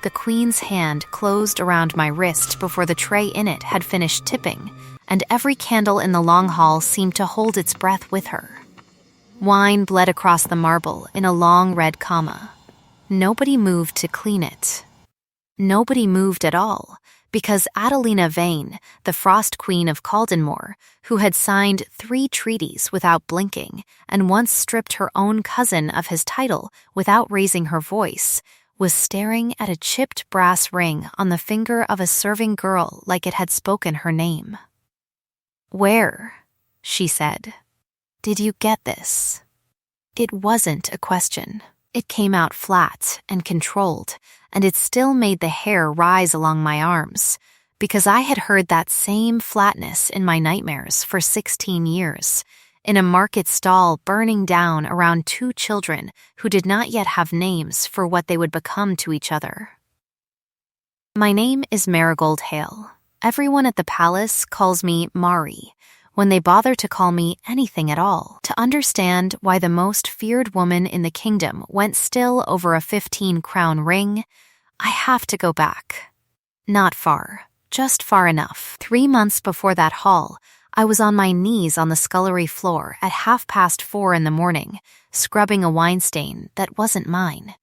The queen's hand closed around my wrist before the tray in it had finished tipping, and every candle in the long hall seemed to hold its breath with her. Wine bled across the marble in a long red comma. Nobody moved to clean it. Nobody moved at all, because Adelina Vane, the Frost Queen of Caldenmore, who had signed 3 treaties without blinking and once stripped her own cousin of his title without raising her voice, was staring at a chipped brass ring on the finger of a serving girl like it had spoken her name. "Where," she said, "did you get this?" It wasn't a question. It came out flat and controlled, and it still made the hair rise along my arms, because I had heard that same flatness in my nightmares for 16 years, in a market stall burning down around 2 children who did not yet have names for what they would become to each other. My name is Marigold Hale. Everyone at the palace calls me Mari, when they bother to call me anything at all. To understand why the most feared woman in the kingdom went still over a 15-crown ring, I have to go back. Not far, just far enough. 3 months before that haul, I was on my knees on the scullery floor at 4:30 in the morning, scrubbing a wine stain that wasn't mine,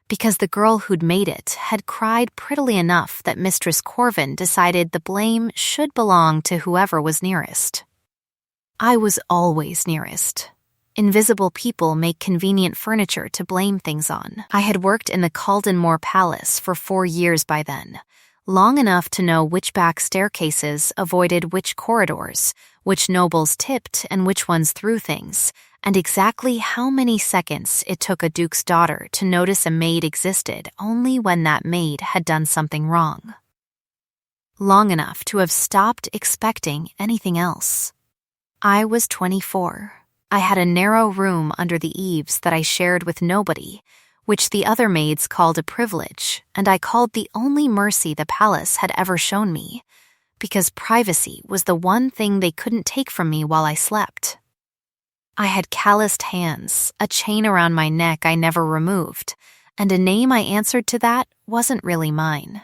because the girl who'd made it had cried prettily enough that Mistress Corvin decided the blame should belong to whoever was nearest. I was always nearest. Invisible people make convenient furniture to blame things on. I had worked in the Caldenmore Palace for 4 years by then, long enough to know which back staircases avoided which corridors, which nobles tipped and which ones threw things, and exactly how many seconds it took a duke's daughter to notice a maid existed only when that maid had done something wrong. Long enough to have stopped expecting anything else. I was 24. I had a narrow room under the eaves that I shared with nobody, which the other maids called a privilege, and I called the only mercy the palace had ever shown me, because privacy was the one thing they couldn't take from me while I slept. I had calloused hands, a chain around my neck I never removed, and a name I answered to that wasn't really mine.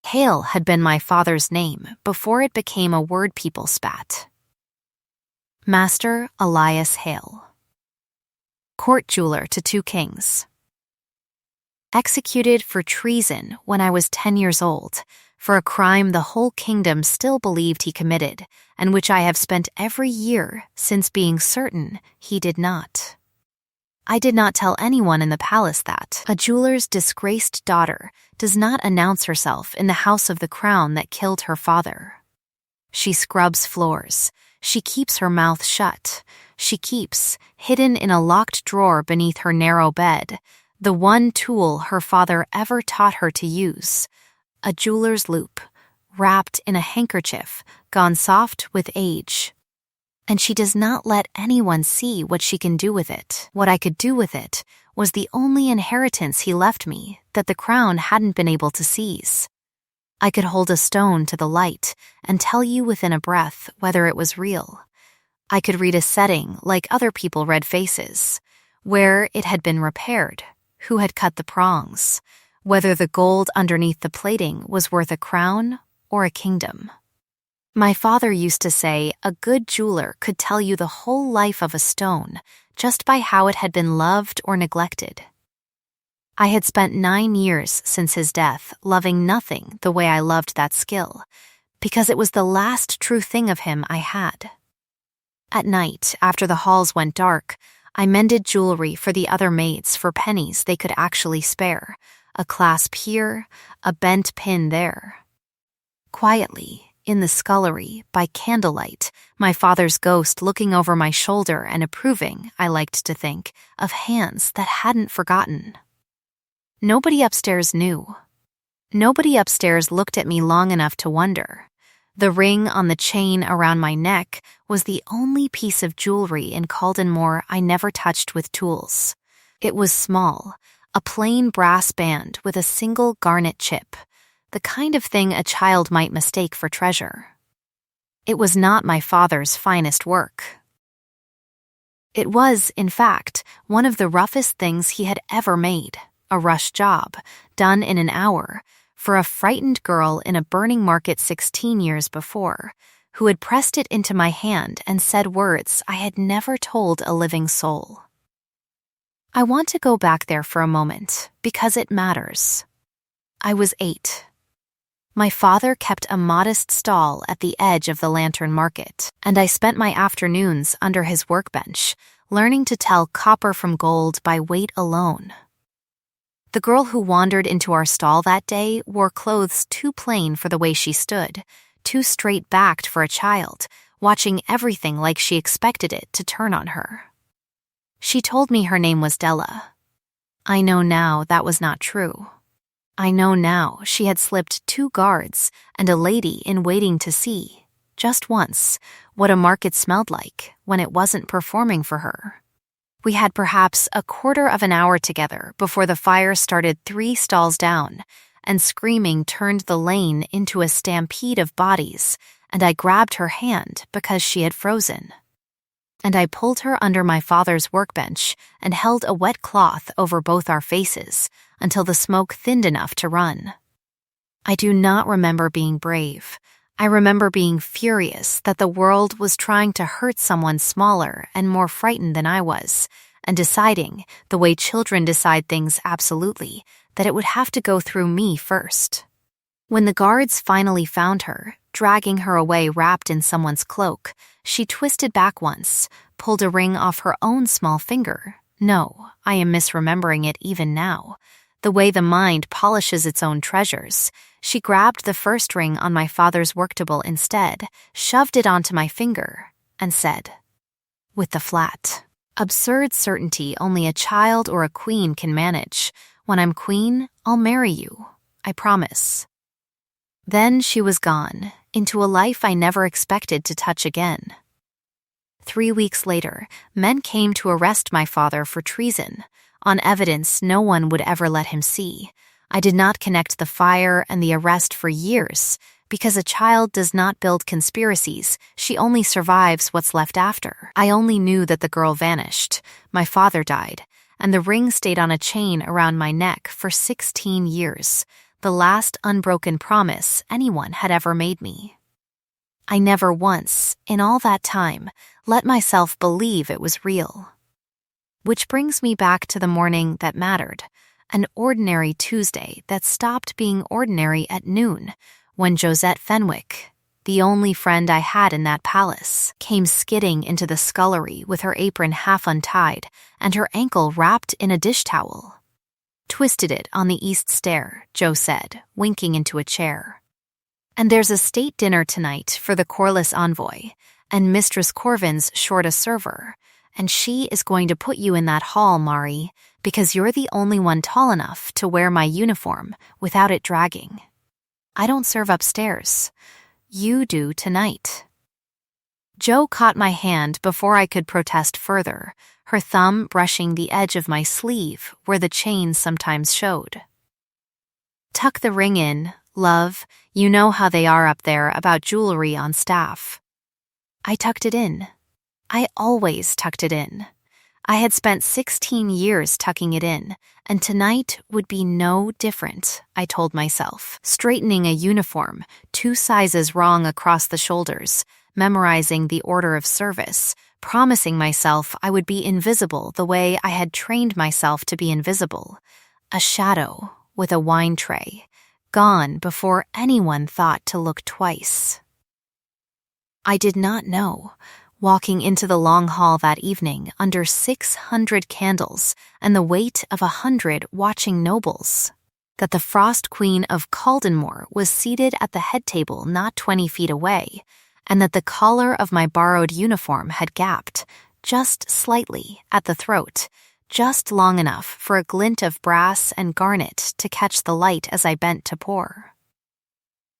Hale had been my father's name before it became a word people spat. Master Elias Hale. Court jeweler to 2 kings. Executed for treason when I was 10 years old, for a crime the whole kingdom still believed he committed, and which I have spent every year since being certain he did not. I did not tell anyone in the palace that a jeweler's disgraced daughter does not announce herself in the house of the crown that killed her father. She scrubs floors. She keeps her mouth shut. She keeps, hidden in a locked drawer beneath her narrow bed, the one tool her father ever taught her to use, a jeweler's loop, wrapped in a handkerchief, gone soft with age. And she does not let anyone see what she can do with it. What I could do with it was the only inheritance he left me that the crown hadn't been able to seize. I could hold a stone to the light and tell you within a breath whether it was real. I could read a setting like other people read faces, where it had been repaired, who had cut the prongs, whether the gold underneath the plating was worth a crown or a kingdom. My father used to say a good jeweler could tell you the whole life of a stone just by how it had been loved or neglected. I had spent 9 years since his death loving nothing the way I loved that skill, because it was the last true thing of him I had. At night, after the halls went dark, I mended jewelry for the other maids for pennies they could actually spare, a clasp here, a bent pin there. Quietly, in the scullery, by candlelight, my father's ghost looking over my shoulder and approving, I liked to think, of hands that hadn't forgotten. Nobody upstairs knew. Nobody upstairs looked at me long enough to wonder. The ring on the chain around my neck was the only piece of jewelry in Caldenmore I never touched with tools. It was small, a plain brass band with a single garnet chip, the kind of thing a child might mistake for treasure. It was not my father's finest work. It was, in fact, one of the roughest things he had ever made, a rush job, done in an hour, for a frightened girl in a burning market 16 years before, who had pressed it into my hand and said words I had never told a living soul. I want to go back there for a moment, because it matters. I was 8. My father kept a modest stall at the edge of the lantern market, and I spent my afternoons under his workbench, learning to tell copper from gold by weight alone. The girl who wandered into our stall that day wore clothes too plain for the way she stood, too straight-backed for a child, watching everything like she expected it to turn on her. She told me her name was Della. I know now that was not true. I know now she had slipped 2 guards and a lady in waiting to see, just once, what a market smelled like when it wasn't performing for her. We had perhaps a quarter of an hour together before the fire started 3 stalls down, and screaming turned the lane into a stampede of bodies, and I grabbed her hand because she had frozen. And I pulled her under my father's workbench and held a wet cloth over both our faces until the smoke thinned enough to run. I do not remember being brave. I remember being furious that the world was trying to hurt someone smaller and more frightened than I was, and deciding, the way children decide things absolutely, that it would have to go through me first. When the guards finally found her, dragging her away wrapped in someone's cloak, she twisted back once, pulled a ring off her own small finger. No, I am misremembering it even now. The way the mind polishes its own treasures. She grabbed the first ring on my father's worktable instead, shoved it onto my finger, and said, with the flat, absurd certainty only a child or a queen can manage, "When I'm queen, I'll marry you. I promise." Then she was gone, into a life I never expected to touch again. 3 weeks later, men came to arrest my father for treason, on evidence no one would ever let him see. I did not connect the fire and the arrest for years, because a child does not build conspiracies, she only survives what's left after. I only knew that the girl vanished, my father died, and the ring stayed on a chain around my neck for 16 years, the last unbroken promise anyone had ever made me. I never once, in all that time, let myself believe it was real. Which brings me back to the morning that mattered, an ordinary Tuesday that stopped being ordinary at noon, when Josette Fenwick, the only friend I had in that palace, came skidding into the scullery with her apron half untied and her ankle wrapped in a dish towel. "Twisted it on the east stair," Joe said, winking into a chair. "And there's a state dinner tonight for the Corliss envoy, and Mistress Corvin's short a server, and she is going to put you in that hall, Mari, because you're the only one tall enough to wear my uniform without it dragging. I don't serve upstairs. You do tonight." Joe caught my hand before I could protest further, her thumb brushing the edge of my sleeve where the chain sometimes showed. "Tuck the ring in, love. You know how they are up there about jewelry on staff." I tucked it in. I always tucked it in. I had spent 16 years tucking it in, and tonight would be no different, I told myself, straightening a uniform, 2 sizes wrong across the shoulders, memorizing the order of service, promising myself I would be invisible the way I had trained myself to be invisible, a shadow with a wine tray, gone before anyone thought to look twice. I did not know, walking into the long hall that evening under 600 candles and the weight of 100 watching nobles, that the Frost Queen of Caldenmore was seated at the head table not 20 feet away, and that the collar of my borrowed uniform had gapped, just slightly, at the throat, just long enough for a glint of brass and garnet to catch the light as I bent to pour.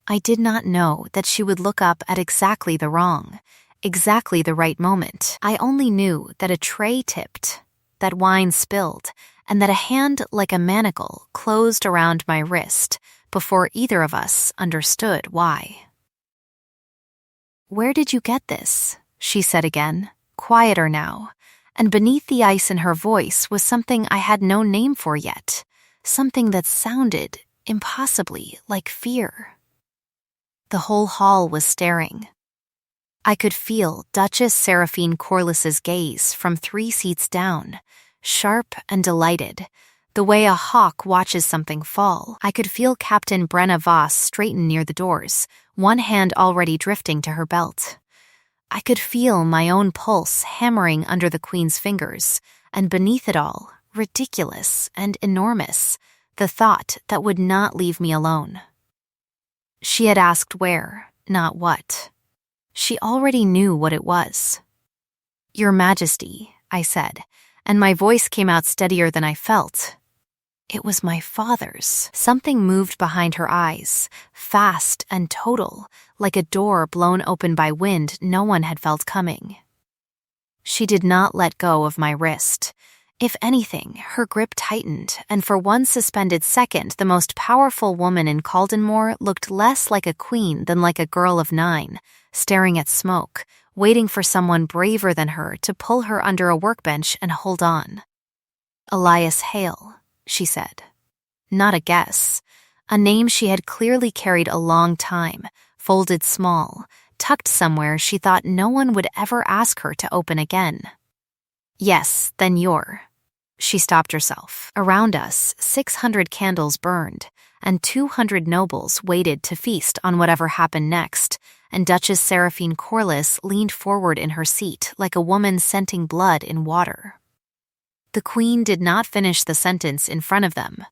I did not know that she would look up at exactly the right moment. I only knew that a tray tipped, that wine spilled, and that a hand like a manacle closed around my wrist before either of us understood why. "Where did you get this?" she said again, quieter now, and beneath the ice in her voice was something I had no name for yet, something that sounded impossibly like fear. The whole hall was staring. I could feel Duchess Seraphine Corliss's gaze from 3 seats down, sharp and delighted, the way a hawk watches something fall. I could feel Captain Brenna Voss straighten near the doors, one hand already drifting to her belt. I could feel my own pulse hammering under the Queen's fingers, and beneath it all, ridiculous and enormous, the thought that would not leave me alone. She had asked where, not what. She already knew what it was. "Your Majesty," I said, and my voice came out steadier than I felt. It was my father's. Something moved behind her eyes, fast and total, like a door blown open by wind no one had felt coming. She did not let go of my wrist. If anything, her grip tightened, and for one suspended second, the most powerful woman in Caldenmore looked less like a queen than like a girl of 9, staring at smoke, waiting for someone braver than her to pull her under a workbench and hold on. "Elias Hale," she said. Not a guess. A name she had clearly carried a long time, folded small, tucked somewhere she thought no one would ever ask her to open again. "Yes, then you're." She stopped herself. Around us, 600 candles burned, and 200 nobles waited to feast on whatever happened next, and Duchess Seraphine Corliss leaned forward in her seat like a woman scenting blood in water. The Queen did not finish the sentence in front of them.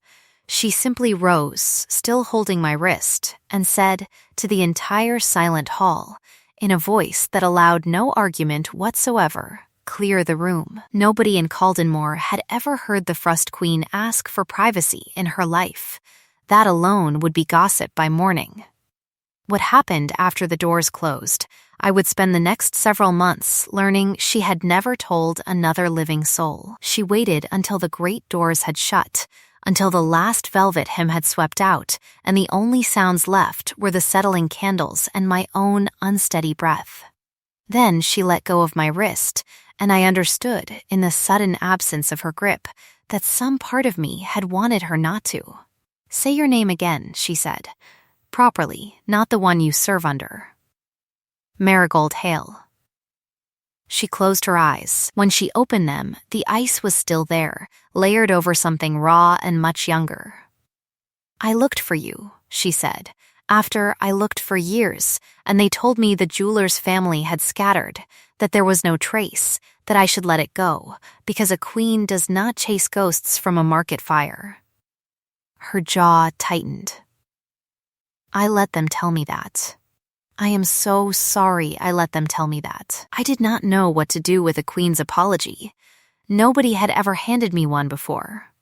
She simply rose, still holding my wrist, and said to the entire silent hall, in a voice that allowed no argument whatsoever, "Clear the room." Nobody in Caldenmore had ever heard the Frost Queen ask for privacy in her life. That alone would be gossip by morning. What happened after the doors closed, I would spend the next several months learning she had never told another living soul. She waited until the great doors had shut, until the last velvet hem had swept out, and the only sounds left were the settling candles and my own unsteady breath. Then she let go of my wrist, and I understood, in the sudden absence of her grip, that some part of me had wanted her not to. "Say your name again," she said. "Properly, not the one you serve under." "Marigold Hale." She closed her eyes. When she opened them, the ice was still there, layered over something raw and much younger. "I looked for you," she said, "after I looked for years, and they told me the jeweler's family had scattered, that there was no trace, that I should let it go, because a queen does not chase ghosts from a market fire." Her jaw tightened. "I let them tell me that. I am so sorry I let them tell me that. I did not know what to do with a queen's apology. Nobody had ever handed me one before."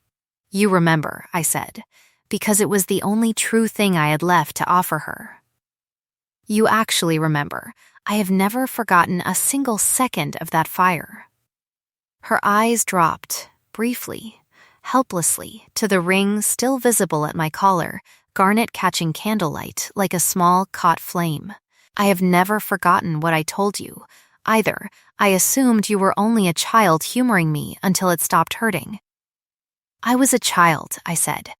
"You remember," I said, because it was the only true thing I had left to offer her. "You actually remember. I have never forgotten a single second of that fire." Her eyes dropped, briefly, helplessly, to the ring still visible at my collar, garnet catching candlelight like a small caught flame. "I have never forgotten what I told you, either. I assumed you were only a child humoring me until it stopped hurting." "I was a child," I said.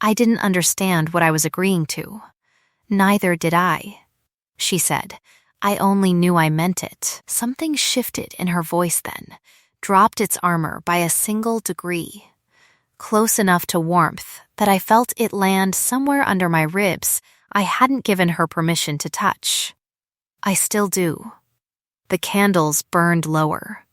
"I didn't understand what I was agreeing to." "Neither did I," she said. "I only knew I meant it." Something shifted in her voice then, dropped its armor by a single degree, close enough to warmth that I felt it land somewhere under my ribs I hadn't given her permission to touch. I still do. The candles burned lower.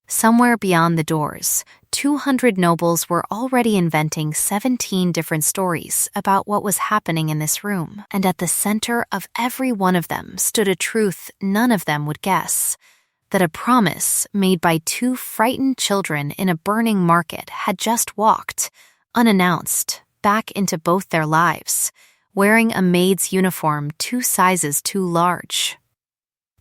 Somewhere beyond the doors, 200 nobles were already inventing 17 different stories about what was happening in this room, and at the center of every one of them stood a truth none of them would guess, that a promise made by 2 frightened children in a burning market had just walked, unannounced, back into both their lives, wearing a maid's uniform 2 sizes too large.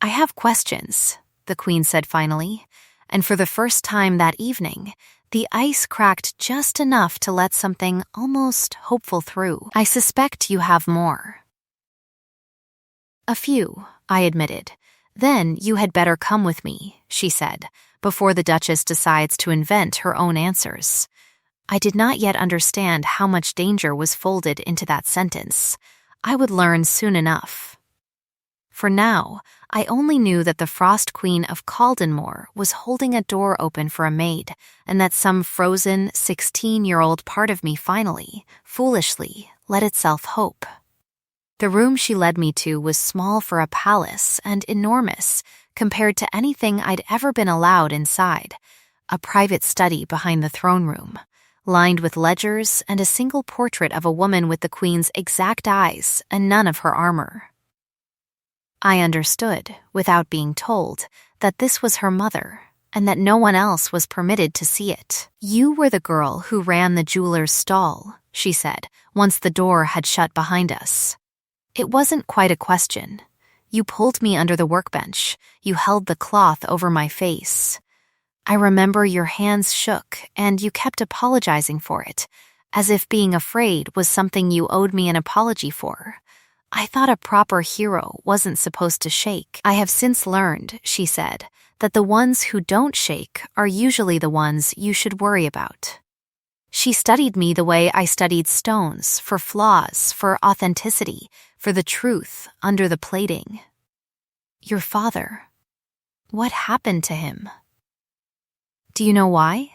"I have questions," the Queen said finally, and for the first time that evening, the ice cracked just enough to let something almost hopeful through. "I suspect you have more." "A few," I admitted. "Then you had better come with me," she said, before the Duchess decides to invent her own answers. I did not yet understand how much danger was folded into that sentence. I would learn soon enough. For now, I only knew that the Frost Queen of Caldenmore was holding a door open for a maid, and that some frozen 16-year-old part of me finally, foolishly, let itself hope. The room she led me to was small for a palace and enormous compared to anything I'd ever been allowed inside. A private study behind the throne room, lined with ledgers and a single portrait of a woman with the queen's exact eyes and none of her armor. I understood, without being told, that this was her mother, and that no one else was permitted to see it. "You were the girl who ran the jeweler's stall," she said, once the door had shut behind us. "It wasn't quite a question. You pulled me under the workbench. You held the cloth over my face. I remember your hands shook, and you kept apologizing for it, as if being afraid was something you owed me an apology for. I thought a proper hero wasn't supposed to shake. I have since learned," she said, "that the ones who don't shake are usually the ones you should worry about." She studied me the way I studied stones, for flaws, for authenticity, for the truth under the plating. "Your father. What happened to him?" "Do you know why?"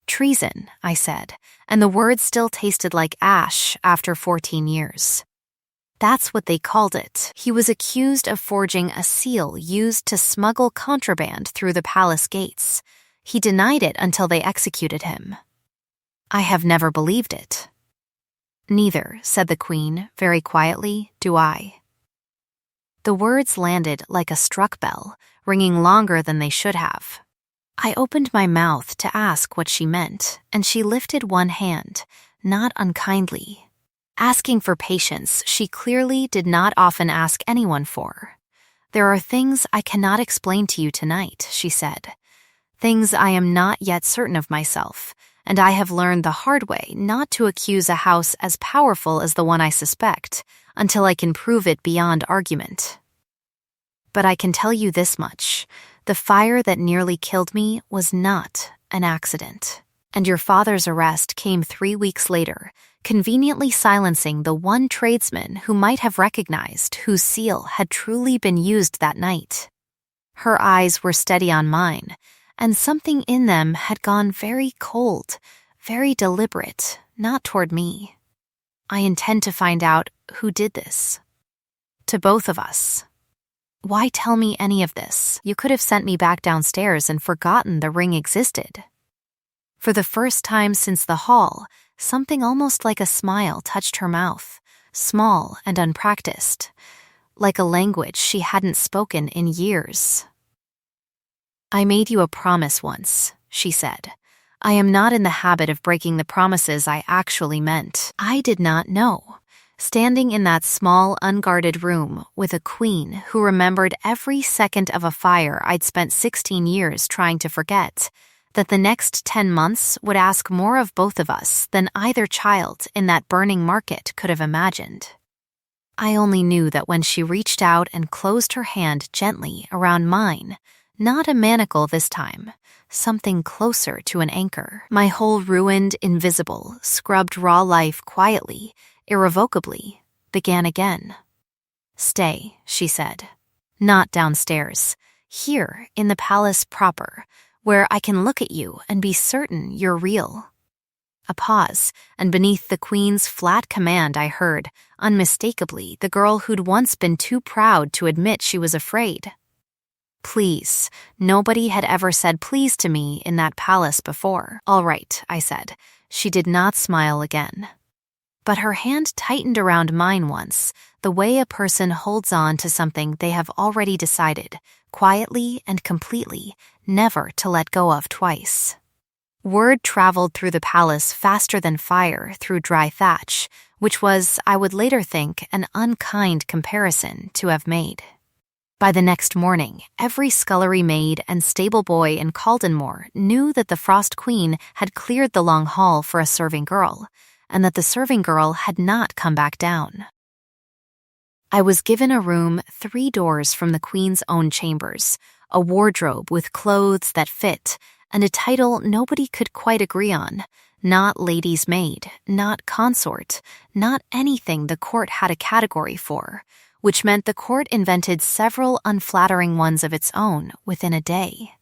"Treason," I said, and the word still tasted like ash after 14 years. "That's what they called it. He was accused of forging a seal used to smuggle contraband through the palace gates. He denied it until they executed him." "I have never believed it." "Neither," said the queen, very quietly, "do I." The words landed like a struck bell, ringing longer than they should have. I opened my mouth to ask what she meant, and she lifted one hand, not unkindly. Asking for patience she clearly did not often ask anyone for. "There are things I cannot explain to you tonight," she said. "Things I am not yet certain of myself, and I have learned the hard way not to accuse a house as powerful as the one I suspect, until I can prove it beyond argument. But I can tell you this much. The fire that nearly killed me was not an accident. And your father's arrest came 3 weeks later, conveniently silencing the one tradesman who might have recognized whose seal had truly been used that night." Her eyes were steady on mine, and something in them had gone very cold, very deliberate, not toward me. "I intend to find out who did this. To both of us. Why tell me any of this? You could have sent me back downstairs and forgotten the ring existed." For the first time since the hall, something almost like a smile touched her mouth, small and unpracticed, like a language she hadn't spoken in years. "I made you a promise once," she said. "I am not in the habit of breaking the promises I actually meant. I did not know, standing in that small, unguarded room with a queen who remembered every second of a fire I'd spent 16 years trying to forget, that the next 10 months would ask more of both of us than either child in that burning market could have imagined. I only knew that when she reached out and closed her hand gently around mine, not a manacle this time, something closer to an anchor, my whole ruined, invisible, scrubbed raw life quietly, irrevocably, began again. "Stay," she said. "Not downstairs. Here, in the palace proper, where I can look at you and be certain you're real." A pause, and beneath the queen's flat command I heard, unmistakably, the girl who'd once been too proud to admit she was afraid. "Please." Nobody had ever said please to me in that palace before. "All right," I said. She did not smile again. But her hand tightened around mine once, the way a person holds on to something they have already decided, quietly and completely, never to let go of twice. Word traveled through the palace faster than fire through dry thatch, which was, I would later think, an unkind comparison to have made. By the next morning, every scullery maid and stable boy in Caldenmore knew that the Frost Queen had cleared the long hall for a serving girl, and that the serving girl had not come back down. I was given a room 3 doors from the Queen's own chambers, a wardrobe with clothes that fit, and a title nobody could quite agree on, Not lady's maid, not consort, not anything the court had a category for, which meant the court invented several unflattering ones of its own within a day.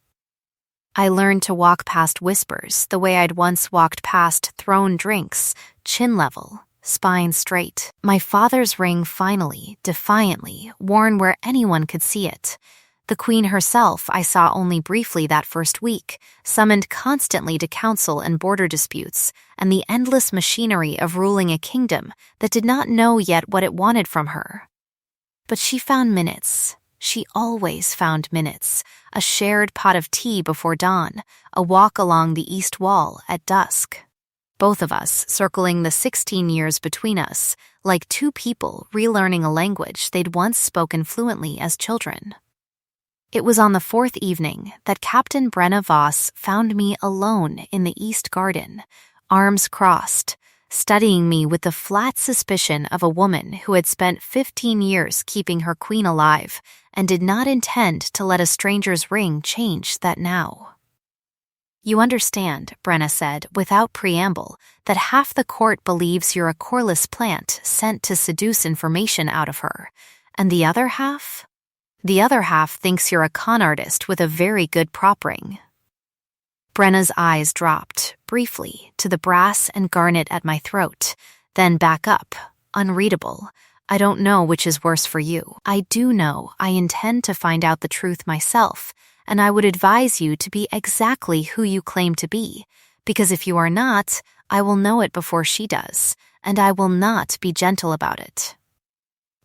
I learned to walk past whispers the way I'd once walked past thrown drinks, chin level, spine straight. My father's ring finally, defiantly, worn where anyone could see it. The queen herself I saw only briefly that first week, summoned constantly to counsel and border disputes, and the endless machinery of ruling a kingdom that did not know yet what it wanted from her. But she found minutes. She always found minutes, a shared pot of tea before dawn, a walk along the east wall at dusk. Both of us circling the 16 years between us, like two people relearning a language they'd once spoken fluently as children. It was on the fourth evening that Captain Brenna Voss found me alone in the East Garden, arms crossed, studying me with the flat suspicion of a woman who had spent 15 years keeping her queen alive and did not intend to let a stranger's ring change that now. You understand, Brenna said, without preamble, that half the court believes you're a coreless plant sent to seduce information out of her, and the other half? The other half thinks you're a con artist with a very good prop ring. Brenna's eyes dropped, briefly, to the brass and garnet at my throat, then back up, unreadable. I don't know which is worse for you. I do know I intend to find out the truth myself, and I would advise you to be exactly who you claim to be, because if you are not, I will know it before she does, and I will not be gentle about it.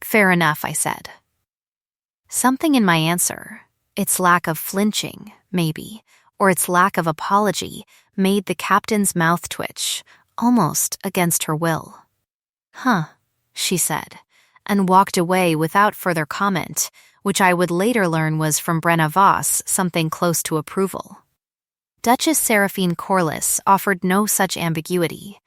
Fair enough, I said. Something in my answer, its lack of flinching, maybe, or its lack of apology, made the captain's mouth twitch, almost against her will. Huh, she said, and walked away without further comment, which I would later learn was from Brenna Voss something close to approval. Duchess Seraphine Corliss offered no such ambiguity.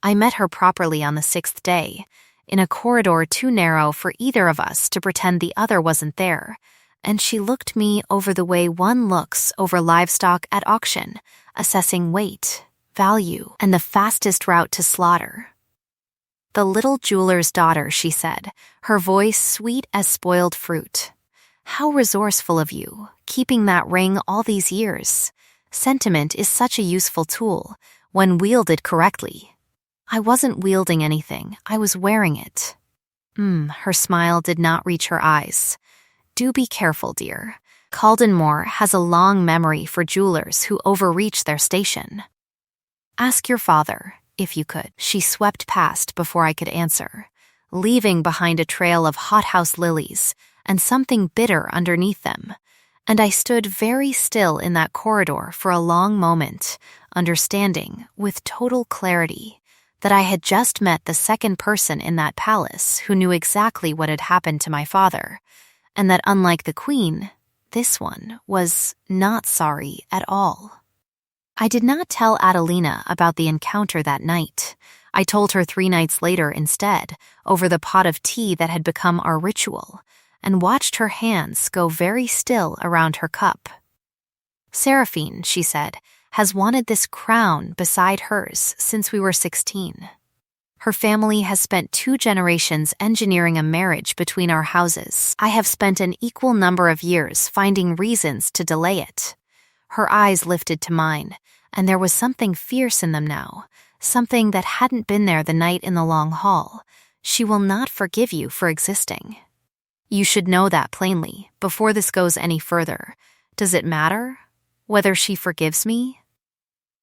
I met her properly on the 6th day, in a corridor too narrow for either of us to pretend the other wasn't there, and she looked me over the way one looks over livestock at auction, assessing weight, value, and the fastest route to slaughter. The little jeweler's daughter, she said, her voice sweet as spoiled fruit. How resourceful of you, keeping that ring all these years. Sentiment is such a useful tool, when wielded correctly. I wasn't wielding anything, I was wearing it. Her smile did not reach her eyes. Do be careful, dear. Calden Moore has a long memory for jewelers who overreach their station. Ask your father, if you could. She swept past before I could answer, leaving behind a trail of hothouse lilies and something bitter underneath them, and I stood very still in that corridor for a long moment, understanding, with total clarity, that I had just met the second person in that palace who knew exactly what had happened to my father, and that unlike the queen, this one was not sorry at all. I did not tell Adelina about the encounter that night. I told her 3 nights later instead, over the pot of tea that had become our ritual, and watched her hands go very still around her cup. Seraphine, she said, has wanted this crown beside hers since we were 16. Her family has spent 2 generations engineering a marriage between our houses. I have spent an equal number of years finding reasons to delay it. Her eyes lifted to mine, and there was something fierce in them now, something that hadn't been there the night in the long hall. She will not forgive you for existing. You should know that plainly, before this goes any further. Does it matter? Whether she forgives me?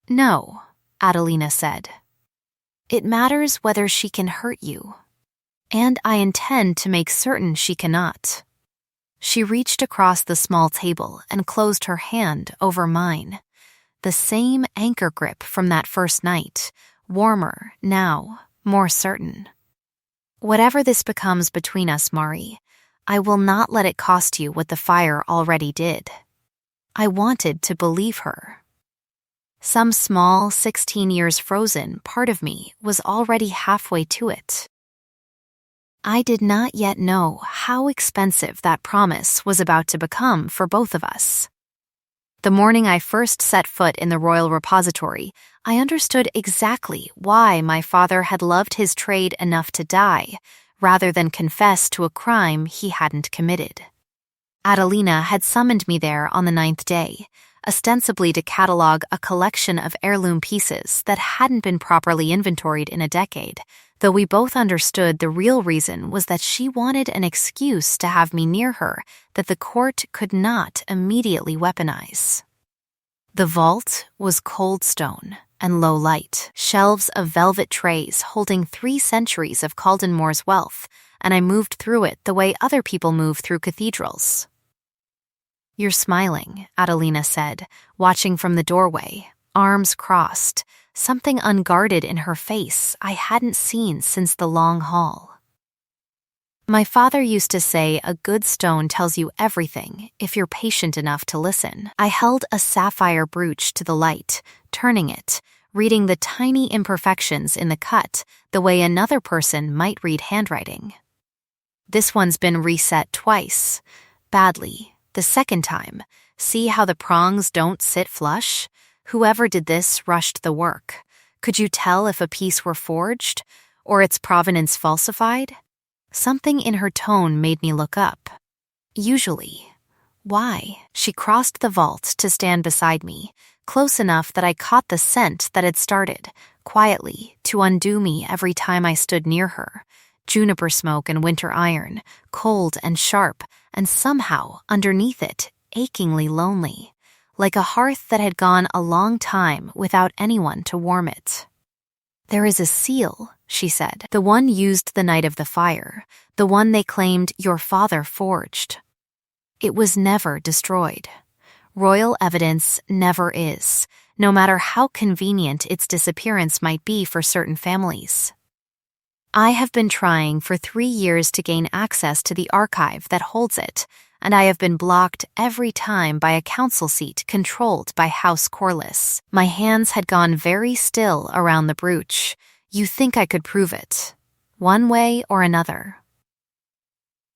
No, Adelina said. It matters whether she can hurt you. And I intend to make certain she cannot. She reached across the small table and closed her hand over mine. The same anchor grip from that first night, warmer now, more certain. Whatever this becomes between us, Mari, I will not let it cost you what the fire already did. I wanted to believe her. Some small, 16 years frozen part of me was already halfway to it. I did not yet know how expensive that promise was about to become for both of us. The morning I first set foot in the royal repository, I understood exactly why my father had loved his trade enough to die, rather than confess to a crime he hadn't committed. Adelina had summoned me there on the 9th day, ostensibly to catalog a collection of heirloom pieces that hadn't been properly inventoried in a decade, though we both understood the real reason was that she wanted an excuse to have me near her that the court could not immediately weaponize. The vault was cold stone and low light, shelves of velvet trays holding 3 centuries of Caldenmore's wealth, and I moved through it the way other people move through cathedrals. "You're smiling," Adelina said, watching from the doorway, arms crossed, something unguarded in her face I hadn't seen since the long hall. "My father used to say a good stone tells you everything if you're patient enough to listen." I held a sapphire brooch to the light, turning it, reading the tiny imperfections in the cut the way another person might read handwriting. "This one's been reset twice. Badly. The second time, see how the prongs don't sit flush? Whoever did this rushed the work. Could you tell if a piece were forged, or its provenance falsified?" Something in her tone made me look up. "Usually. Why?" She crossed the vault to stand beside me, close enough that I caught the scent that had started, quietly, to undo me every time I stood near her. Juniper smoke and winter iron, cold and sharp, and somehow, underneath it, achingly lonely, like a hearth that had gone a long time without anyone to warm it. "There is a seal," she said, "the one used the night of the fire, the one they claimed your father forged. It was never destroyed. Royal evidence never is, no matter how convenient its disappearance might be for certain families. I have been trying for 3 years to gain access to the archive that holds it, and I have been blocked every time by a council seat controlled by House Corliss. My hands had gone very still around the brooch. You think I could prove it, one way or another."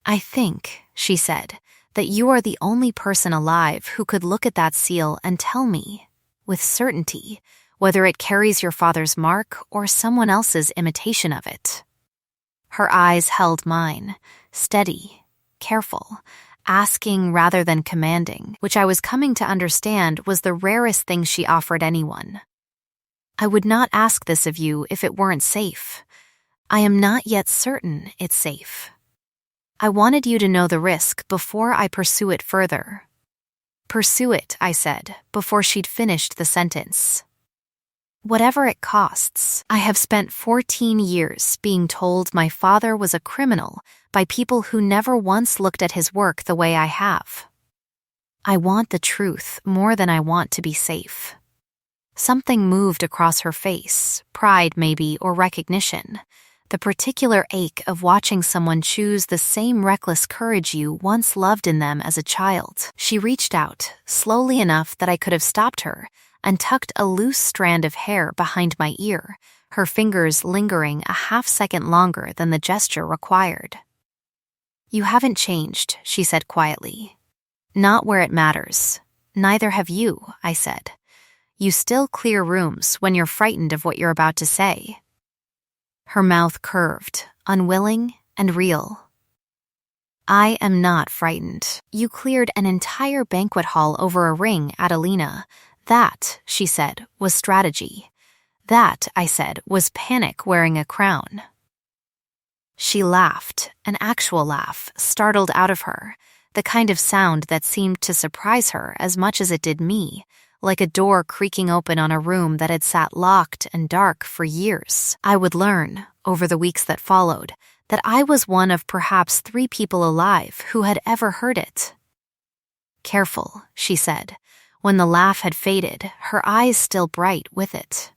"I think," she said, "that you are the only person alive who could look at that seal and tell me, with certainty, whether it carries your father's mark or someone else's imitation of it." Her eyes held mine, steady, careful, asking rather than commanding, which I was coming to understand was the rarest thing she offered anyone. "I would not ask this of you if it weren't safe. I am not yet certain it's safe. I wanted you to know the risk before I pursue it further." "Pursue it," I said, before she'd finished the sentence. "Whatever it costs. I have spent 14 years being told my father was a criminal by people who never once looked at his work the way I have. I want the truth more than I want to be safe." Something moved across her face, pride maybe, or recognition. The particular ache of watching someone choose the same reckless courage you once loved in them as a child. She reached out, slowly enough that I could have stopped her, and tucked a loose strand of hair behind my ear, her fingers lingering a half-second longer than the gesture required. "You haven't changed," she said quietly. "Not where it matters. Neither have you," I said. "You still clear rooms when you're frightened of what you're about to say." Her mouth curved, unwilling and real. "I am not frightened. You cleared an entire banquet hall over a ring, Adelina. That," she said, "was strategy. That," I said, "was panic wearing a crown." She laughed, an actual laugh, startled out of her, the kind of sound that seemed to surprise her as much as it did me, like a door creaking open on a room that had sat locked and dark for years. I would learn, over the weeks that followed, that I was one of perhaps 3 people alive who had ever heard it. "Careful," she said, when the laugh had faded, her eyes still bright with it.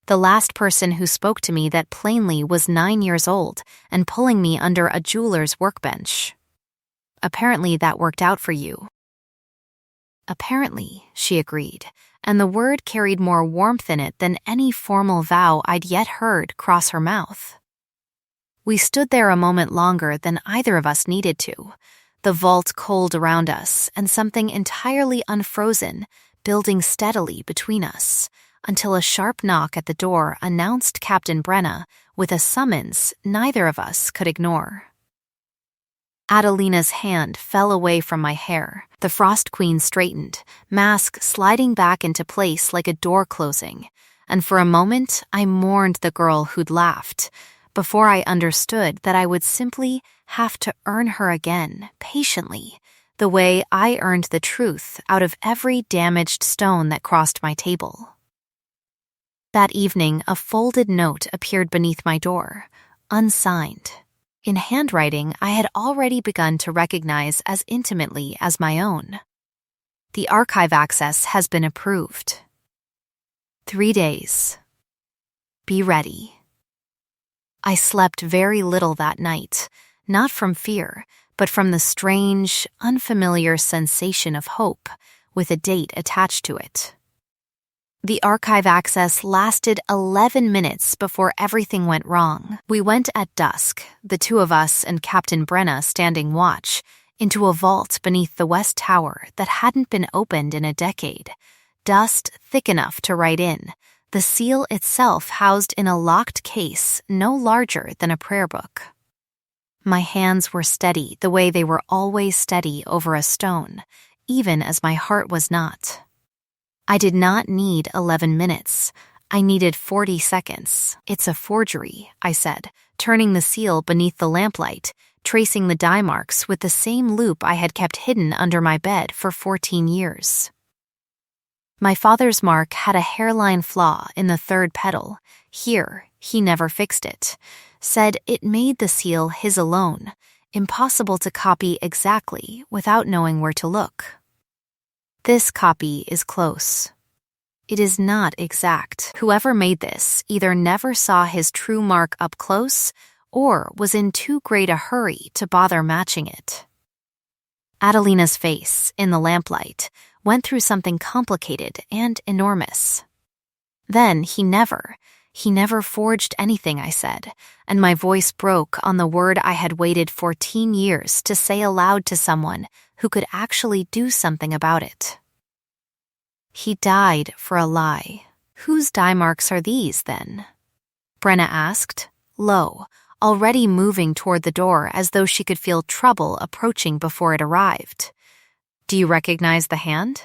"The last person who spoke to me that plainly was 9 years old and pulling me under a jeweler's workbench. Apparently that worked out for you." "Apparently," she agreed, and the word carried more warmth in it than any formal vow I'd yet heard cross her mouth. We stood there a moment longer than either of us needed to. the vault cold around us, and something entirely unfrozen building steadily between us, until a sharp knock at the door announced Captain Brenna with a summons neither of us could ignore. Adelina's hand fell away from my hair. The Frost Queen straightened, mask sliding back into place like a door closing, and for a moment I mourned the girl who'd laughed, before I understood that I would simply have to earn her again, patiently, the way I earned the truth out of every damaged stone that crossed my table. That evening, a folded note appeared beneath my door, unsigned. In handwriting I had already begun to recognize as intimately as my own. The archive access has been approved. 3 days. Be ready. I slept very little that night, not from fear, but from the strange, unfamiliar sensation of hope, with a date attached to it. The archive access lasted 11 minutes before everything went wrong. We went at dusk, the two of us and Captain Brenna standing watch, into a vault beneath the West Tower that hadn't been opened in a decade, dust thick enough to write in, the seal itself housed in a locked case no larger than a prayer book. My hands were steady the way they were always steady over a stone, even as my heart was not. I did not need 11 minutes. I needed 40 seconds. It's a forgery, I said, turning the seal beneath the lamplight, tracing the dye marks with the same loop I had kept hidden under my bed for 14 years. My father's mark had a hairline flaw in the third petal. Here, he never fixed it. Said it made the seal his alone, impossible to copy exactly without knowing where to look. This copy is close. It is not exact. Whoever made this either never saw his true mark up close or was in too great a hurry to bother matching it. Adelina's face, in the lamplight, went through something complicated and enormous. Then he never forged anything, I said, and my voice broke on the word I had waited 14 years to say aloud to someone who could actually do something about it. He died for a lie. Whose dye marks are these, then? Brenna asked, low, already moving toward the door as though she could feel trouble approaching before it arrived. Do you recognize the hand?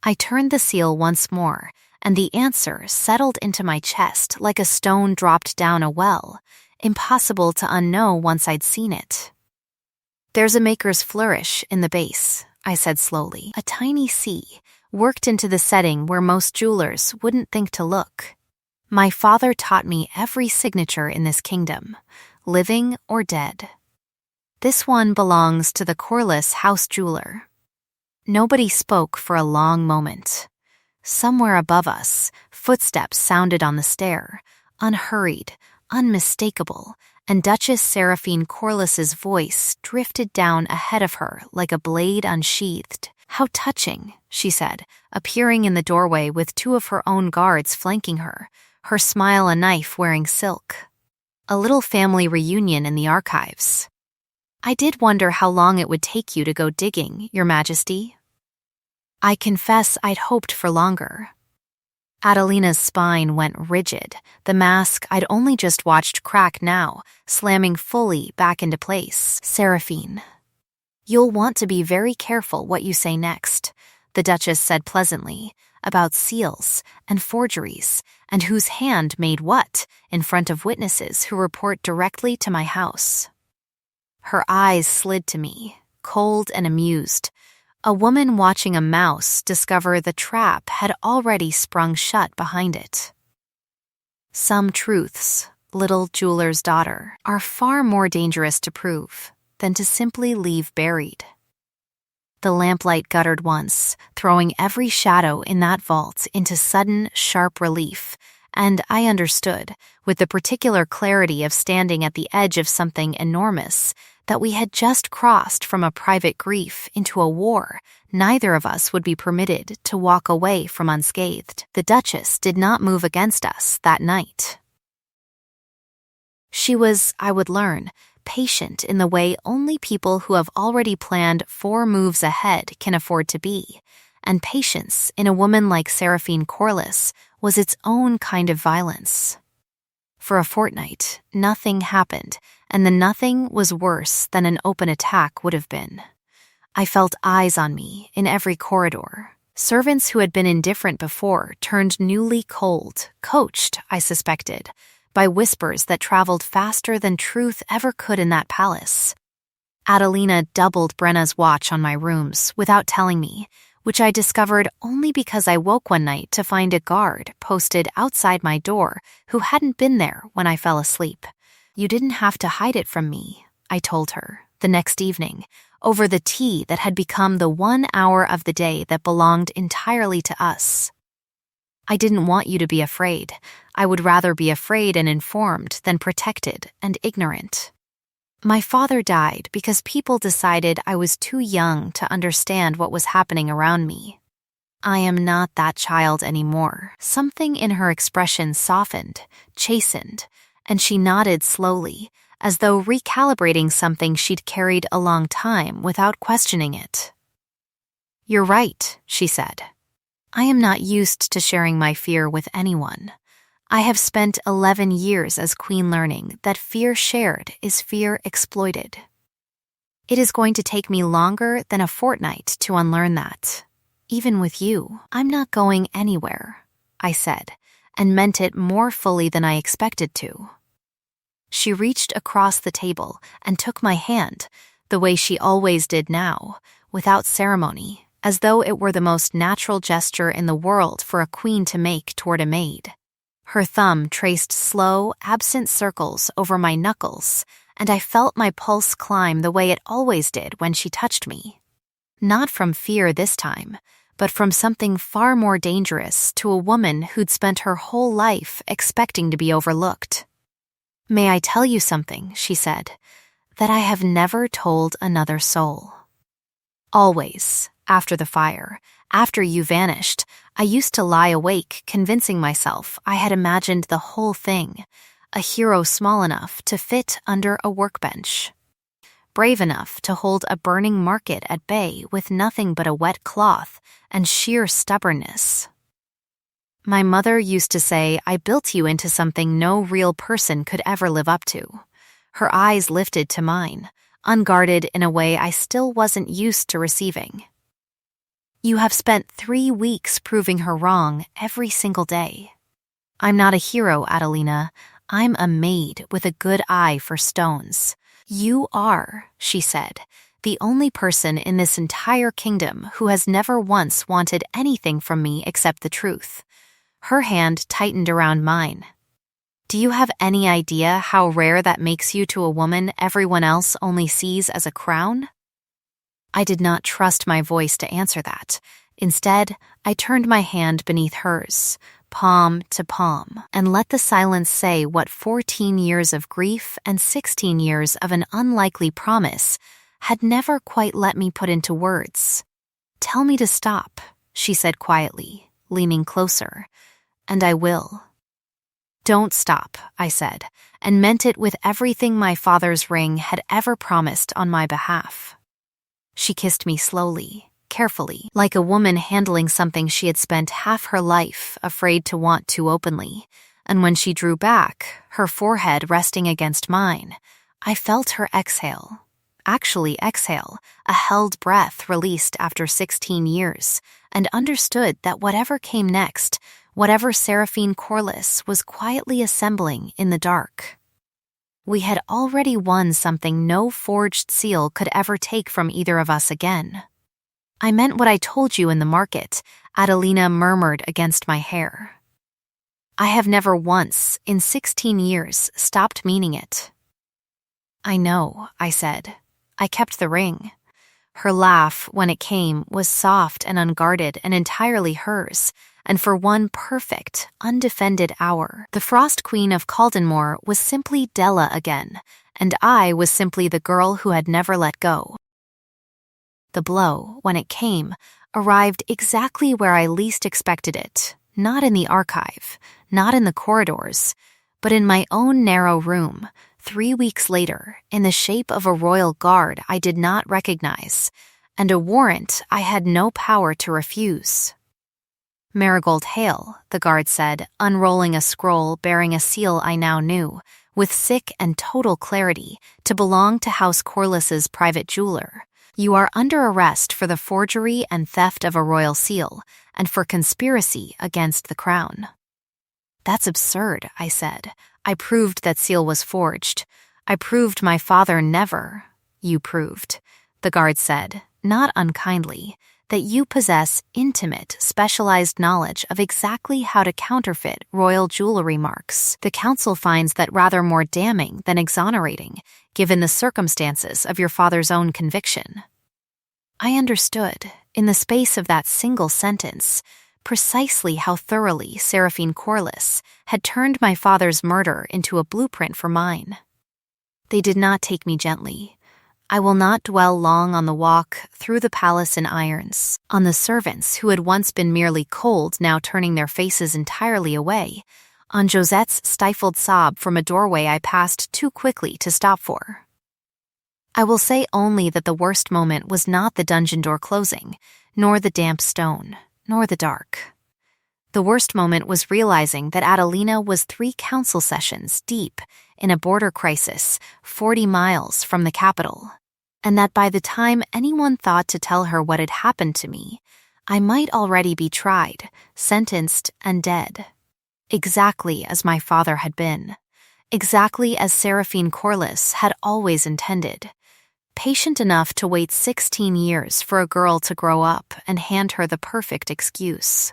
I turned the seal once more, and the answer settled into my chest like a stone dropped down a well, impossible to unknow once I'd seen it. There's a maker's flourish in the base, I said slowly, a tiny C, worked into the setting where most jewelers wouldn't think to look. My father taught me every signature in this kingdom, living or dead. This one belongs to the Corliss house jeweler. Nobody spoke for a long moment. Somewhere above us, footsteps sounded on the stair, unhurried, unmistakable, and Duchess Seraphine Corliss's voice drifted down ahead of her like a blade unsheathed. How touching, she said, appearing in the doorway with two of her own guards flanking her, her smile a knife wearing silk. A little family reunion in the archives. I did wonder how long it would take you to go digging, Your Majesty. I confess I'd hoped for longer. Adelina's spine went rigid, the mask I'd only just watched crack now, slamming fully back into place. Seraphine. You'll want to be very careful what you say next, the Duchess said pleasantly, about seals and forgeries, and whose hand made what in front of witnesses who report directly to my house. Her eyes slid to me, cold and amused. A woman watching a mouse discover the trap had already sprung shut behind it. Some truths, little jeweler's daughter, are far more dangerous to prove than to simply leave buried. The lamplight guttered once, throwing every shadow in that vault into sudden, sharp relief, and I understood, with the particular clarity of standing at the edge of something enormous, that we had just crossed from a private grief into a war neither of us would be permitted to walk away from unscathed. The Duchess did not move against us that night. She was, I would learn, patient in the way only people who have already planned 4 moves ahead can afford to be, and patience in a woman like Seraphine Corliss was its own kind of violence. For a fortnight, nothing happened, and the nothing was worse than an open attack would have been. I felt eyes on me in every corridor. Servants who had been indifferent before turned newly cold, coached, I suspected, by whispers that traveled faster than truth ever could in that palace. Adelina doubled Brenna's watch on my rooms without telling me, which I discovered only because I woke one night to find a guard posted outside my door who hadn't been there when I fell asleep. "You didn't have to hide it from me," I told her, the next evening, over the tea that had become the 1 hour of the day that belonged entirely to us. "I didn't want you to be afraid. I would rather be afraid and informed than protected and ignorant. My father died because people decided I was too young to understand what was happening around me. I am not that child anymore." Something in her expression softened, chastened, and she nodded slowly, as though recalibrating something she'd carried a long time without questioning it. "You're right," she said. "I am not used to sharing my fear with anyone. I have spent 11 years as queen learning that fear shared is fear exploited. It is going to take me longer than a fortnight to unlearn that. Even with you, I'm not going anywhere," I said, and meant it more fully than I expected to. She reached across the table and took my hand, the way she always did now, without ceremony, as though it were the most natural gesture in the world for a queen to make toward a maid. Her thumb traced slow, absent circles over my knuckles, and I felt my pulse climb the way it always did when she touched me. Not from fear this time, but from something far more dangerous to a woman who'd spent her whole life expecting to be overlooked. "May I tell you something," she said, "that I have never told another soul? Always, after the fire, after you vanished, I used to lie awake convincing myself I had imagined the whole thing, a hero small enough to fit under a workbench, brave enough to hold a burning market at bay with nothing but a wet cloth and sheer stubbornness. My mother used to say I built you into something no real person could ever live up to." Her eyes lifted to mine, unguarded in a way I still wasn't used to receiving. "You have spent 3 weeks proving her wrong every single day. I'm not a hero, Adelina. I'm a maid with a good eye for stones. You are," she said, "the only person in this entire kingdom who has never once wanted anything from me except the truth." Her hand tightened around mine. "Do you have any idea how rare that makes you to a woman everyone else only sees as a crown?" I did not trust my voice to answer that. Instead, I turned my hand beneath hers, palm to palm, and let the silence say what 14 years of grief and 16 years of an unlikely promise had never quite let me put into words. "Tell me to stop," she said quietly, leaning closer, "and I will." "Don't stop," I said, and meant it with everything my father's ring had ever promised on my behalf. She kissed me slowly, carefully, like a woman handling something she had spent half her life afraid to want too openly, and when she drew back, her forehead resting against mine, I felt her exhale. Actually exhale, a held breath released after 16 years, and understood that whatever came next, whatever Seraphine Corliss was quietly assembling in the dark, we had already won something no forged seal could ever take from either of us again. "I meant what I told you in the market," Adelina murmured against my hair. "I have never once, in 16 years, stopped meaning it." "I know," I said. "I kept the ring." Her laugh, when it came, was soft and unguarded and entirely hers, and for one perfect, undefended hour, the Frost Queen of Caldenmore was simply Della again, and I was simply the girl who had never let go. The blow, when it came, arrived exactly where I least expected it, not in the archive, not in the corridors, but in my own narrow room, 3 weeks later in the shape of a royal guard I did not recognize, and a warrant I had no power to refuse. "Marigold Hale," the guard said, unrolling a scroll bearing a seal I now knew, with sick and total clarity, to belong to House Corliss's private jeweler. "You are under arrest for the forgery and theft of a royal seal, and for conspiracy against the crown." "That's absurd," I said. "I proved that seal was forged. I proved my father never—" "You proved," the guard said, not unkindly, "that you possess intimate, specialized knowledge of exactly how to counterfeit royal jewelry marks. The council finds that rather more damning than exonerating, given the circumstances of your father's own conviction." I understood, in the space of that single sentence, precisely how thoroughly Seraphine Corliss had turned my father's murder into a blueprint for mine. They did not take me gently. I will not dwell long on the walk through the palace in irons, on the servants who had once been merely cold now turning their faces entirely away, on Josette's stifled sob from a doorway I passed too quickly to stop for. I will say only that the worst moment was not the dungeon door closing, nor the damp stone, nor the dark. The worst moment was realizing that Adelina was 3 council sessions deep in a border crisis 40 miles from the capital, and that by the time anyone thought to tell her what had happened to me, I might already be tried, sentenced, and dead. Exactly as my father had been. Exactly as Seraphine Corliss had always intended. Patient enough to wait 16 years for a girl to grow up and hand her the perfect excuse.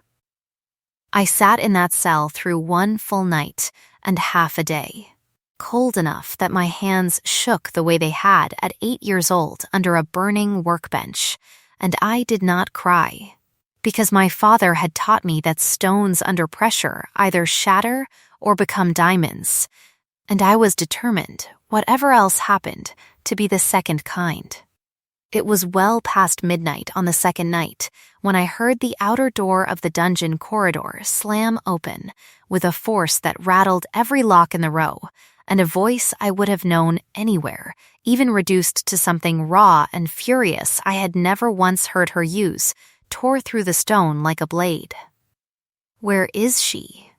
I sat in that cell through 1 full night and half a day, cold enough that my hands shook the way they had at 8 years old under a burning workbench, and I did not cry, because my father had taught me that stones under pressure either shatter or become diamonds, and I was determined, whatever else happened, to be the second kind. It was well past midnight on the second night when I heard the outer door of the dungeon corridor slam open with a force that rattled every lock in the row, and a voice I would have known anywhere, even reduced to something raw and furious I had never once heard her use, tore through the stone like a blade. "Where is she?"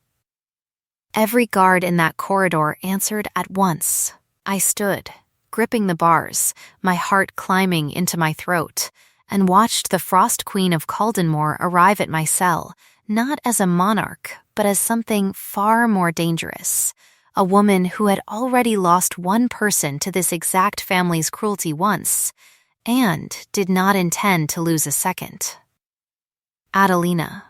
Every guard in that corridor answered at once. I stood, gripping the bars, my heart climbing into my throat, and watched the Frost Queen of Caldenmore arrive at my cell, not as a monarch, but as something far more dangerous, a woman who had already lost one person to this exact family's cruelty once, and did not intend to lose a second. Adelina.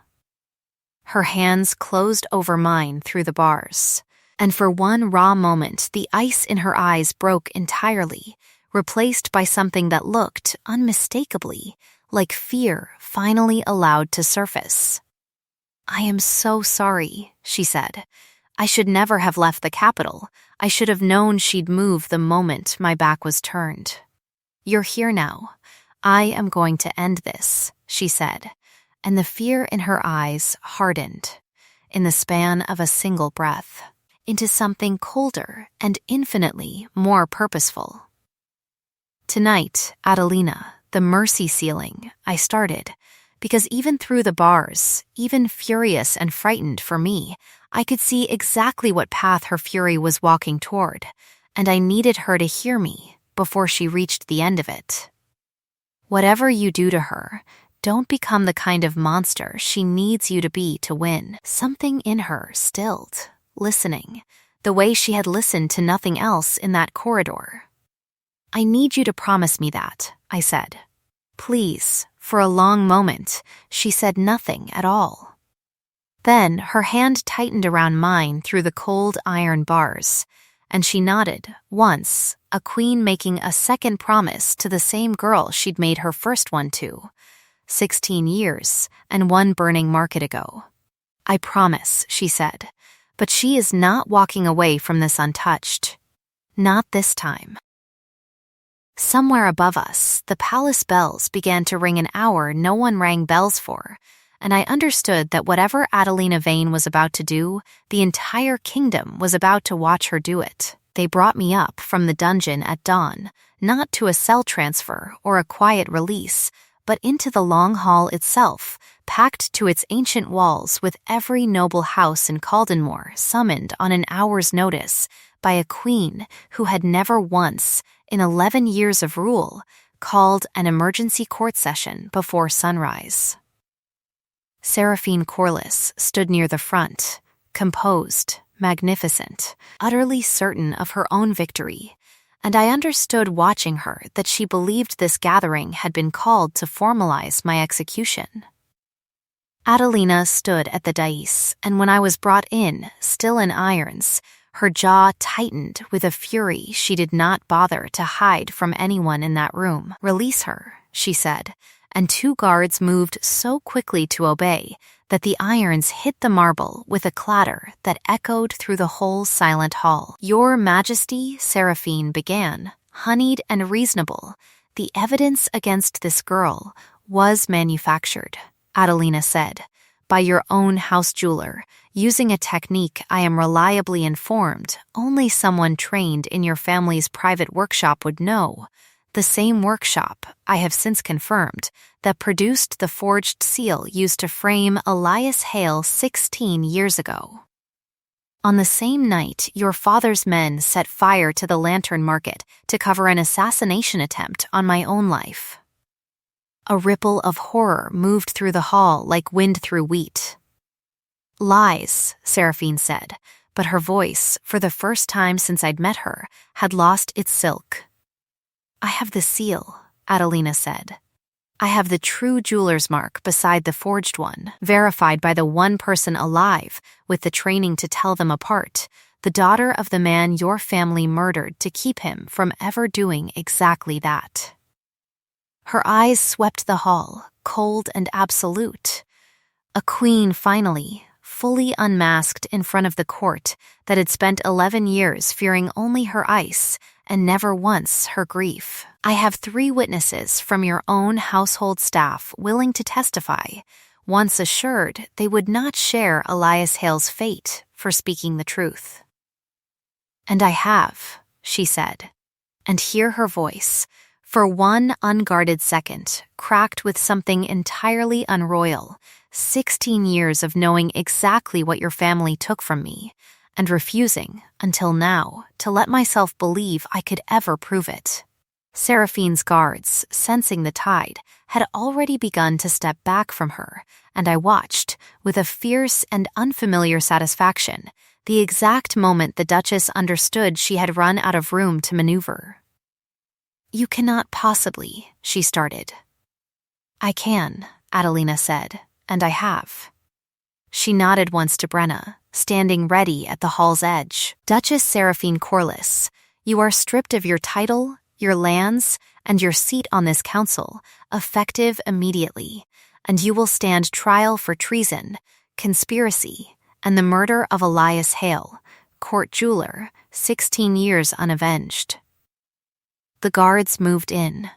Her hands closed over mine through the bars, and for one raw moment the ice in her eyes broke entirely, replaced by something that looked, unmistakably, like fear finally allowed to surface. "I am so sorry," she said. "I should never have left the capital. I should have known she'd move the moment my back was turned. You're here now. I am going to end this," she said, and the fear in her eyes hardened, in the span of a single breath, into something colder and infinitely more purposeful. "Tonight, Adelina, the mercy ceiling," I started, because even through the bars, even furious and frightened for me, I could see exactly what path her fury was walking toward, and I needed her to hear me before she reached the end of it. "Whatever you do to her, don't become the kind of monster she needs you to be to win." Something in her stilled, listening, the way she had listened to nothing else in that corridor. "I need you to promise me that," I said. "Please." For a long moment, she said nothing at all. Then her hand tightened around mine through the cold iron bars, and she nodded, once, a queen making a second promise to the same girl she'd made her first one to, 16 years and 1 burning market ago. "I promise," she said, "but she is not walking away from this untouched. Not this time." Somewhere above us, the palace bells began to ring an hour no one rang bells for, and I understood that whatever Adelina Vane was about to do, the entire kingdom was about to watch her do it. they brought me up from the dungeon at dawn, not to a cell transfer or a quiet release, but into the long hall itself, packed to its ancient walls with every noble house in Caldenmore summoned on an hour's notice by a queen who had never once, in 11 years of rule, called an emergency court session before sunrise. Seraphine Corliss stood near the front, composed, magnificent, utterly certain of her own victory, and I understood watching her that she believed this gathering had been called to formalize my execution. Adelina stood at the dais, and when I was brought in, still in irons, her jaw tightened with a fury she did not bother to hide from anyone in that room. "Release her," she said, and 2 guards moved so quickly to obey that the irons hit the marble with a clatter that echoed through the whole silent hall. "Your Majesty," Seraphine began, honeyed and reasonable, "the evidence against this girl was manufactured," Adelina said, "by your own house jeweler, using a technique I am reliably informed only someone trained in your family's private workshop would know. The same workshop, I have since confirmed, that produced the forged seal used to frame Elias Hale 16 years ago. On the same night, your father's men set fire to the lantern market to cover an assassination attempt on my own life." A ripple of horror moved through the hall like wind through wheat. "Lies," Seraphine said, but her voice, for the first time since I'd met her, had lost its silk. "I have the seal," Adelina said. "I have the true jeweler's mark beside the forged one, verified by the one person alive with the training to tell them apart, the daughter of the man your family murdered to keep him from ever doing exactly that." Her eyes swept the hall, cold and absolute. A queen finally, fully unmasked in front of the court that had spent 11 years fearing only her ice and never once her grief. "I have 3 witnesses from your own household staff willing to testify, once assured they would not share Elias Hale's fate for speaking the truth." "And I have," she said, and hear her voice, for one unguarded second, cracked with something entirely unroyal, 16 years of knowing exactly what your family took from me, and refusing, until now, to let myself believe I could ever prove it. Seraphine's guards, sensing the tide, had already begun to step back from her, and I watched, with a fierce and unfamiliar satisfaction, the exact moment the Duchess understood she had run out of room to maneuver. "You cannot possibly," she started. "I can," Adelina said, "and I have." She nodded once to Brenna, standing ready at the hall's edge. "Duchess Seraphine Corliss, you are stripped of your title, your lands, and your seat on this council, effective immediately, and you will stand trial for treason, conspiracy, and the murder of Elias Hale, court jeweler, 16 years unavenged." The guards moved in.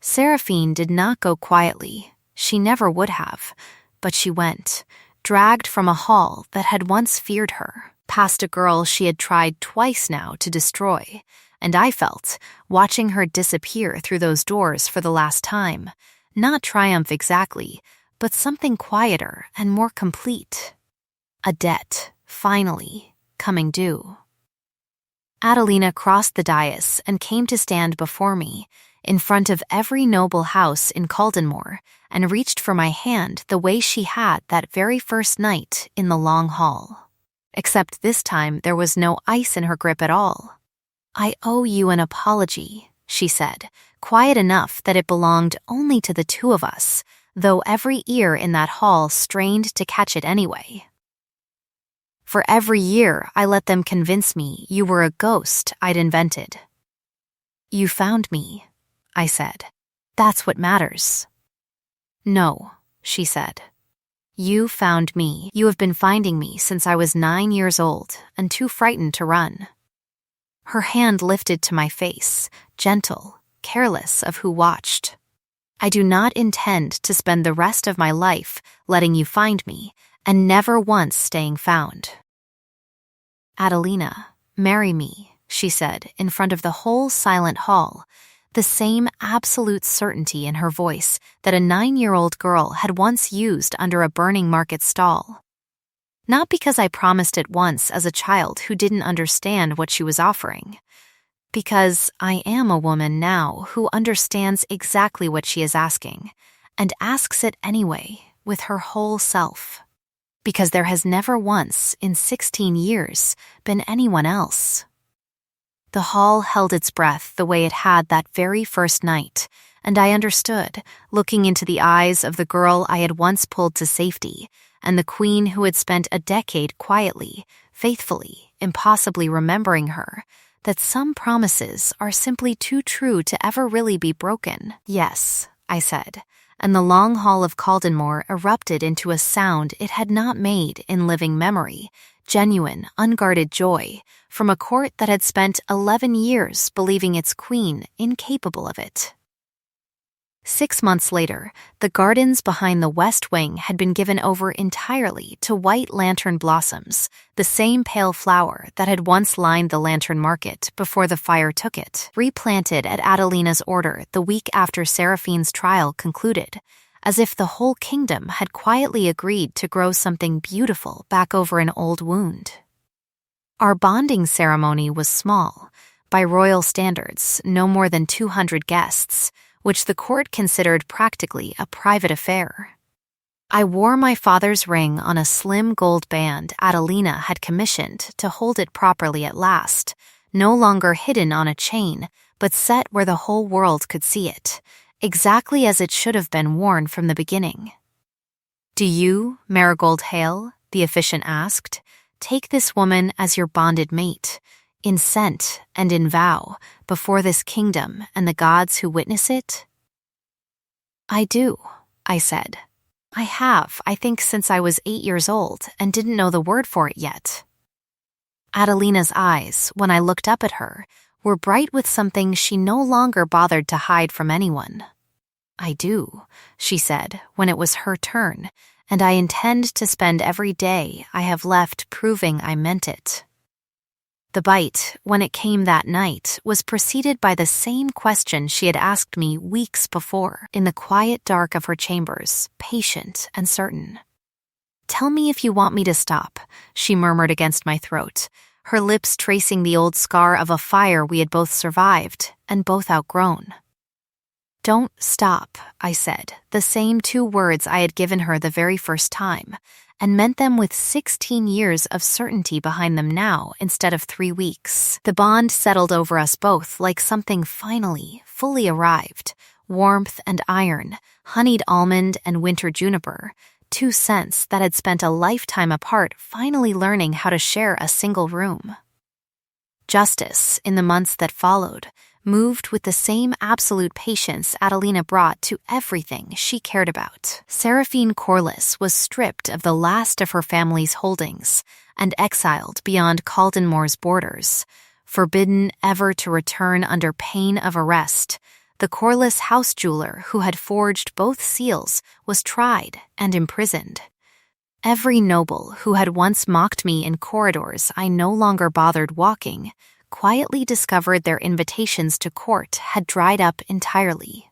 Seraphine did not go quietly. She never would have, but she went, dragged from a hall that had once feared her, past a girl she had tried twice now to destroy, and I felt, watching her disappear through those doors for the last time, not triumph exactly, but something quieter and more complete. A debt, finally, coming due. Adelina crossed the dais and came to stand before me, in front of every noble house in Caldenmore, and reached for my hand the way she had that very first night in the long hall. Except this time there was no ice in her grip at all. "I owe you an apology," she said, quiet enough that it belonged only to the 2 of us, though every ear in that hall strained to catch it anyway. "For every year I let them convince me you were a ghost I'd invented." "You found me," I said. "That's what matters." "No," she said. "You found me. You have been finding me since I was 9 years old and too frightened to run." Her hand lifted to my face, gentle, careless of who watched. "I do not intend to spend the rest of my life letting you find me and never once staying found." Adelina, "Marry me," she said, in front of the whole silent hall, the same absolute certainty in her voice that a 9-year-old girl had once used under a burning market stall. Not because I promised it once as a child who didn't understand what she was offering. Because I am a woman now who understands exactly what she is asking, and asks it anyway, with her whole self. Because there has never once, in 16 years, been anyone else. The hall held its breath the way it had that very first night, and I understood, looking into the eyes of the girl I had once pulled to safety, and the queen who had spent a decade quietly, faithfully, impossibly remembering her, that some promises are simply too true to ever really be broken. "Yes," I said, and the long hall of Caldenmore erupted into a sound it had not made in living memory, genuine, unguarded joy, from a court that had spent 11 years believing its queen incapable of it. 6 months later, the gardens behind the West Wing had been given over entirely to white lantern blossoms, the same pale flower that had once lined the lantern market before the fire took it, replanted at Adelina's order the week after Seraphine's trial concluded, as if the whole kingdom had quietly agreed to grow something beautiful back over an old wound. Our bonding ceremony was small, by royal standards, no more than 200 guests, which the court considered practically a private affair. I wore my father's ring on a slim gold band Adelina had commissioned to hold it properly at last, no longer hidden on a chain, but set where the whole world could see it, exactly as it should have been worn from the beginning. "Do you, Marigold Hale," the officiant asked, "take this woman as your bonded mate, in scent and in vow, before this kingdom and the gods who witness it?" "I do," I said. "I have, I think, since I was 8 years old and didn't know the word for it yet." Adelina's eyes, when I looked up at her, were bright with something she no longer bothered to hide from anyone. "I do," she said, when it was her turn, "and I intend to spend every day I have left proving I meant it." The bite, when it came that night, was preceded by the same question she had asked me weeks before, in the quiet dark of her chambers, patient and certain. "Tell me if you want me to stop," she murmured against my throat, her lips tracing the old scar of a fire we had both survived and both outgrown. "Don't stop," I said, the same 2 words I had given her the very first time, and meant them with 16 years of certainty behind them now instead of 3 weeks. The bond settled over us both like something finally, fully arrived, warmth and iron, honeyed almond and winter juniper, 2 scents that had spent a lifetime apart finally learning how to share a single room. Justice, in the months that followed, moved with the same absolute patience Adelina brought to everything she cared about. Seraphine Corliss was stripped of the last of her family's holdings and exiled beyond Caldenmore's borders, forbidden ever to return under pain of arrest. The Corliss house jeweler who had forged both seals was tried and imprisoned. Every noble who had once mocked me in corridors I no longer bothered walking quietly discovered their invitations to court had dried up entirely.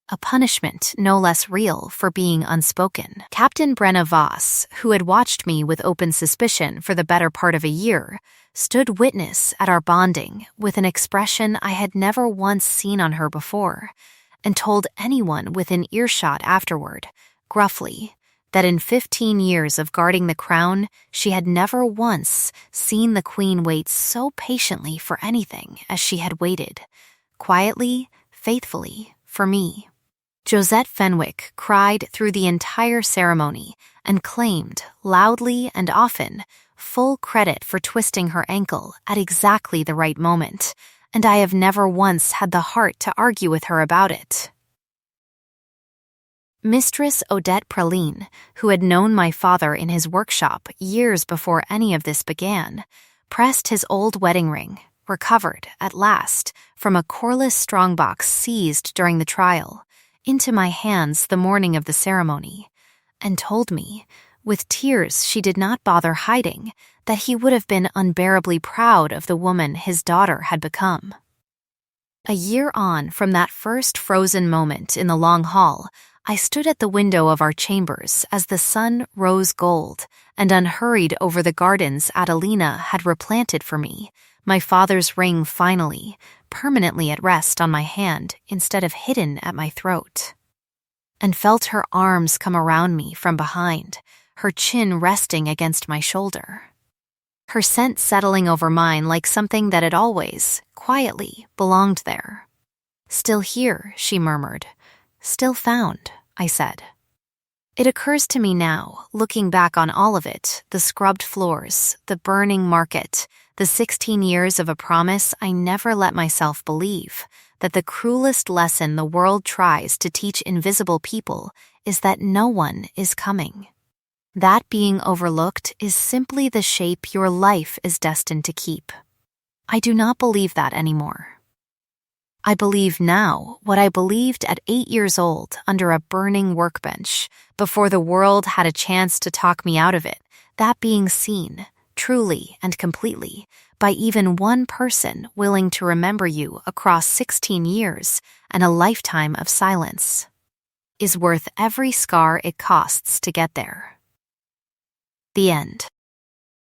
A punishment no less real for being unspoken. Captain Brenna Voss, who had watched me with open suspicion for the better part of a year, stood witness at our bonding with an expression I had never once seen on her before, and told anyone within earshot afterward, gruffly, that in 15 years of guarding the crown, she had never once seen the queen wait so patiently for anything as she had waited, quietly, faithfully, for me. Josette Fenwick cried through the entire ceremony and claimed, loudly and often, full credit for twisting her ankle at exactly the right moment, and I have never once had the heart to argue with her about it. Mistress Odette Praline, who had known my father in his workshop years before any of this began, pressed his old wedding ring, recovered, at last, from a Corliss strongbox seized during the trial, into my hands the morning of the ceremony, and told me, With tears she did not bother hiding that he would have been unbearably proud of the woman his daughter had become. A year on from that first frozen moment in the long hall, I stood at the window of our chambers as the sun rose gold and unhurried over the gardens Adelina had replanted for me, my father's ring finally, permanently at rest on my hand instead of hidden at my throat. And felt her arms come around me from behind, her chin resting against my shoulder. Her scent settling over mine like something that had always, quietly, belonged there. "Still here," she murmured. "Still found," I said. It occurs to me now, looking back on all of it, the scrubbed floors, the burning market, the 16 years of a promise I never let myself believe, that the cruelest lesson the world tries to teach invisible people is that no one is coming. That being overlooked is simply the shape your life is destined to keep. I do not believe that anymore. I believe now what I believed at 8 years old under a burning workbench, before the world had a chance to talk me out of it, that being seen, truly and completely, by even one person willing to remember you across 16 years and a lifetime of silence, is worth every scar it costs to get there. The end.